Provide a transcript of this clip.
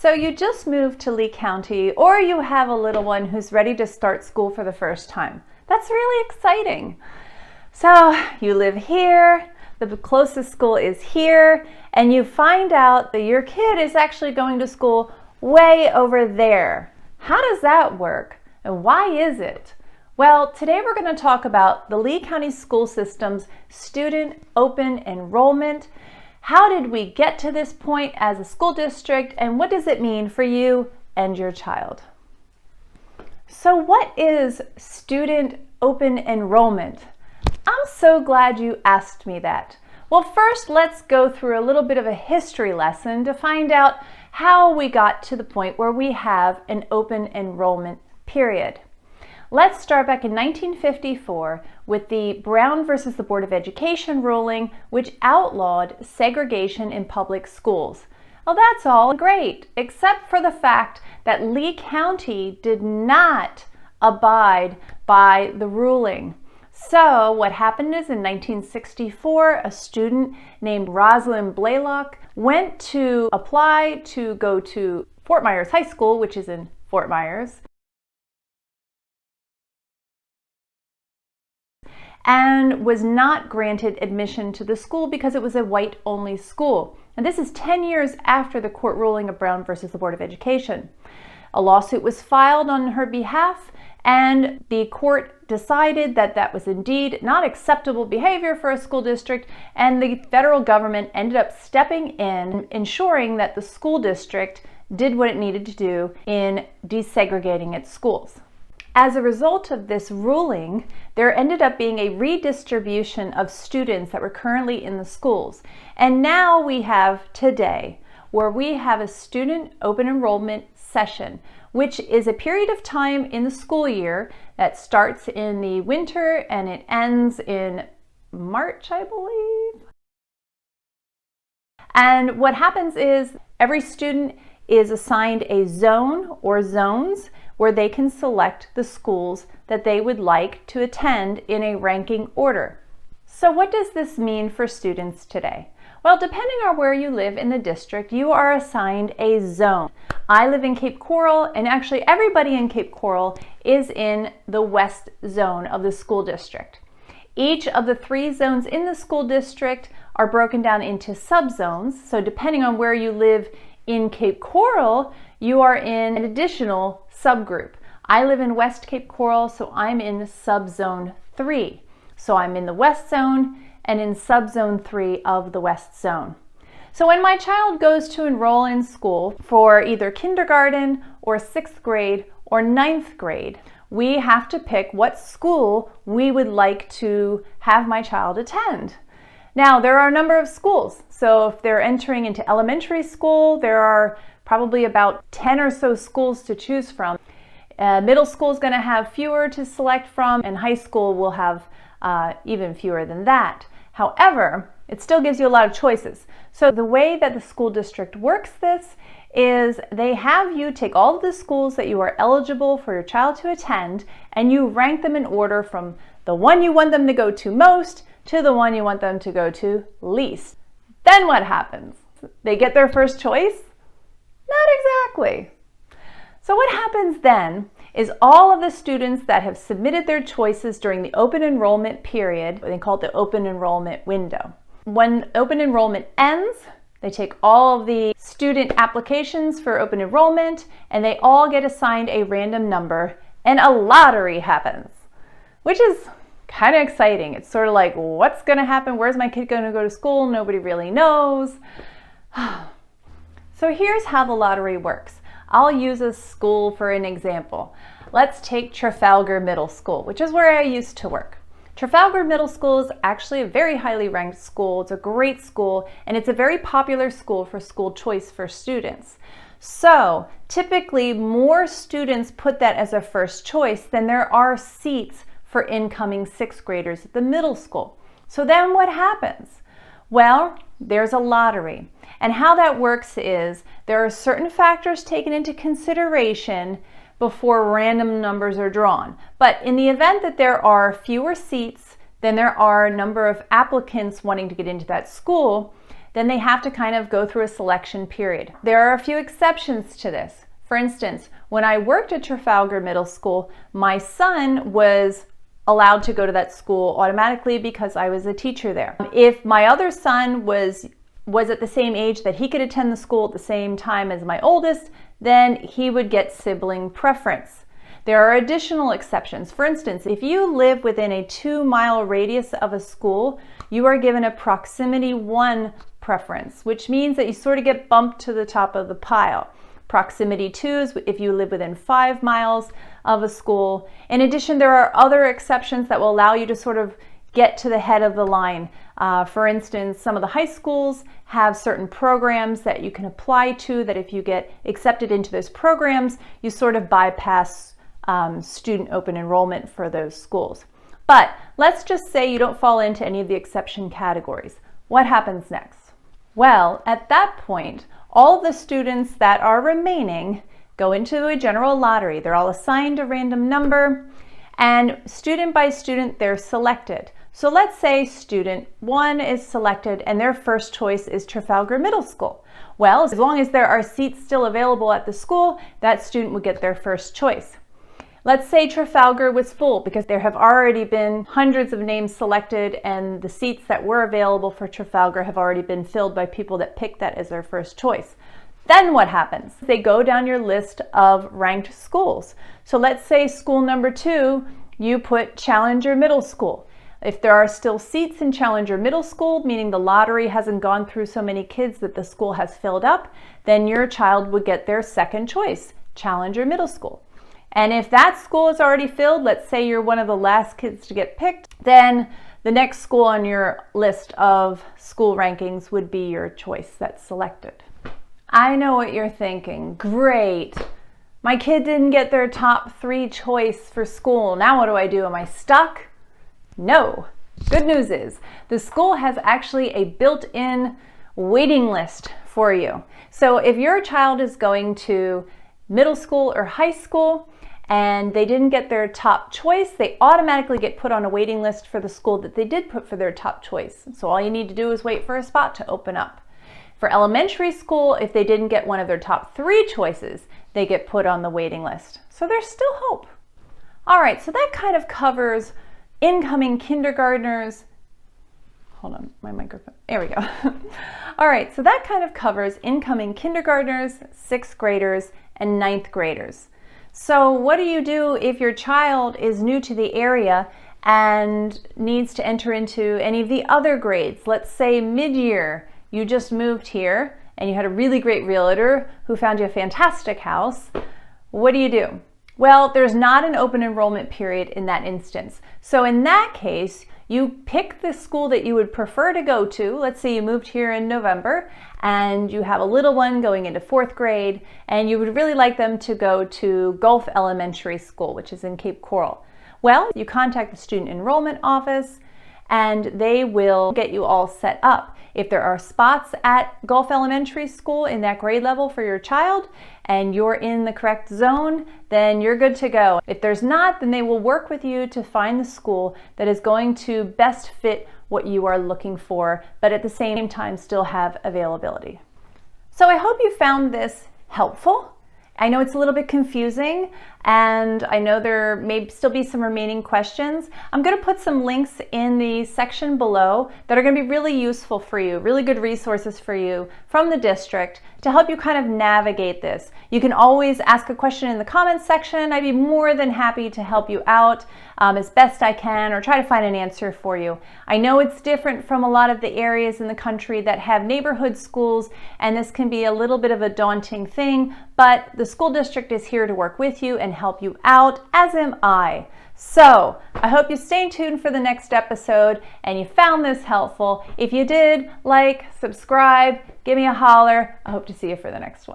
So you just moved to Lee County, or you have a little one who's ready to start school for the first time. That's really exciting. So you live here, the closest school is here, and you find out that your kid is actually going to school way over there. How does that work? And why is it? Well, today we're going to talk about the Lee County School System's student open enrollment. How did we get to this point as a school district, and what does it mean for you and your child? So what is student open enrollment? I'm so glad you asked me that. Well, first let's go through a little bit of a history lesson to find out how we got to the point where we have an open enrollment period. Let's start back in 1954 with the Brown versus the Board of Education ruling, which outlawed segregation in public schools. Well, that's all great, except for the fact that Lee County did not abide by the ruling. So what happened is in 1964, a student named Rosalind Blalock went to apply to go to Fort Myers High School, which is in Fort Myers, and was not granted admission to the school because it was a white-only school. And this is 10 years after the court ruling of Brown versus the Board of Education. A lawsuit was filed on her behalf, and the court decided that that was indeed not acceptable behavior for a school district, and the federal government ended up stepping in, ensuring that the school district did what it needed to do in desegregating its schools. As a result of this ruling, there ended up being a redistribution of students that were currently in the schools. And now we have today, where we have a student open enrollment session, which is a period of time in the school year that starts in the winter and it ends in March, I believe. And what happens is every student is assigned a zone or zones where they can select the schools that they would like to attend in a ranking order. So what does this mean for students today? Well, depending on where you live in the district, you are assigned a zone. I live in Cape Coral, and actually everybody in Cape Coral is in the west zone of the school district. Each of the 3 zones in the school district are broken down into subzones. So depending on where you live in Cape Coral, you are in an additional subgroup. I live in West Cape Coral, so I'm in Subzone 3. So I'm in the West Zone and in Subzone 3 of the West Zone. So when my child goes to enroll in school for either kindergarten or 6th grade or 9th grade, we have to pick what school we would like to have my child attend. Now, there are a number of schools. So if they're entering into elementary school, there are probably about 10 or so schools to choose from. Middle school is going to have fewer to select from, and high school will have even fewer than that. However, it still gives you a lot of choices. So the way that the school district works this is they have you take all of the schools that you are eligible for your child to attend, and you rank them in order from the one you want them to go to most to the one you want them to go to least. Then what happens? They get their first choice? Not exactly. So what happens then is all of the students that have submitted their choices during the open enrollment period, they call it the open enrollment window. When open enrollment ends, they take all of the student applications for open enrollment and they all get assigned a random number, and a lottery happens, which is kind of exciting. It's sort of like, what's going to happen? Where's my kid going to go to school? Nobody really knows. So here's how the lottery works. I'll use a school for an example. Let's take Trafalgar Middle School, which is where I used to work. Trafalgar Middle School is actually a very highly ranked school. It's a great school, and it's a very popular school for school choice for students. So typically more students put that as a first choice than there are seats for incoming 6th graders at the middle school. So then what happens? Well, there's a lottery. And how that works is there are certain factors taken into consideration before random numbers are drawn. But in the event that there are fewer seats than there are a number of applicants wanting to get into that school, then they have to kind of go through a selection period. There are a few exceptions to this. For instance, when I worked at Trafalgar Middle School, my son was allowed to go to that school automatically because I was a teacher there. If my other son was at the same age that he could attend the school at the same time as my oldest, then he would get sibling preference. There are additional exceptions. For instance, if you live within a 2-mile radius of a school, you are given a proximity 1 preference, which means that you sort of get bumped to the top of the pile. Proximity 2 is if you live within 5 miles of a school. In addition, there are other exceptions that will allow you to sort of get to the head of the line. For instance, some of the high schools have certain programs that you can apply to, that if you get accepted into those programs, you sort of bypass student open enrollment for those schools. But let's just say you don't fall into any of the exception categories. What happens next? Well, at that point, all of the students that are remaining go into a general lottery. They're all assigned a random number, and student by student, they're selected. So let's say student 1 is selected and their first choice is Trafalgar Middle School. Well, as long as there are seats still available at the school, that student would get their first choice. Let's say Trafalgar was full because there have already been hundreds of names selected and the seats that were available for Trafalgar have already been filled by people that picked that as their first choice. Then what happens? They go down your list of ranked schools. So let's say school number 2, you put Challenger Middle School. If there are still seats in Challenger Middle School, meaning the lottery hasn't gone through so many kids that the school has filled up, then your child would get their second choice, Challenger Middle School. And if that school is already filled, let's say you're one of the last kids to get picked, then the next school on your list of school rankings would be your choice that's selected. I know what you're thinking. Great. My kid didn't get their top 3 choice for school. Now what do I do? Am I stuck? No. Good news is the school has actually a built-in waiting list for you. So if your child is going to middle school or high school and they didn't get their top choice, they automatically get put on a waiting list for the school that they did put for their top choice. So all you need to do is wait for a spot to open up. For elementary school, if they didn't get one of their top 3 choices, they get put on the waiting list. So there's still hope. All right, so that kind of covers incoming kindergartners. Hold on, my microphone. There we go. All right, so that kind of covers incoming kindergartners, 6th graders, and 9th graders. So what do you do if your child is new to the area and needs to enter into any of the other grades? Let's say mid-year, you just moved here and you had a really great realtor who found you a fantastic house. What do? Well, there's not an open enrollment period in that instance. So in that case, you pick the school that you would prefer to go to. Let's say you moved here in November and you have a little one going into 4th grade and you would really like them to go to Gulf Elementary School, which is in Cape Coral. Well, you contact the student enrollment office and they will get you all set up. If there are spots at Gulf Elementary School in that grade level for your child and you're in the correct zone, then you're good to go. If there's not, then they will work with you to find the school that is going to best fit what you are looking for, but at the same time still have availability. So I hope you found this helpful. I know it's a little bit confusing and I know there may still be some remaining questions. I'm going to put some links in the section below that are going to be really useful for you, really good resources for you from the district to help you kind of navigate this. You can always ask a question in the comments section. I'd be more than happy to help you out as best I can or try to find an answer for you. I know it's different from a lot of the areas in the country that have neighborhood schools, and this can be a little bit of a daunting thing, but the school district is here to work with you and help you out, as am I. So I hope you stay tuned for the next episode and you found this helpful. If you did, like, subscribe, give me a holler. I hope to see you for the next one.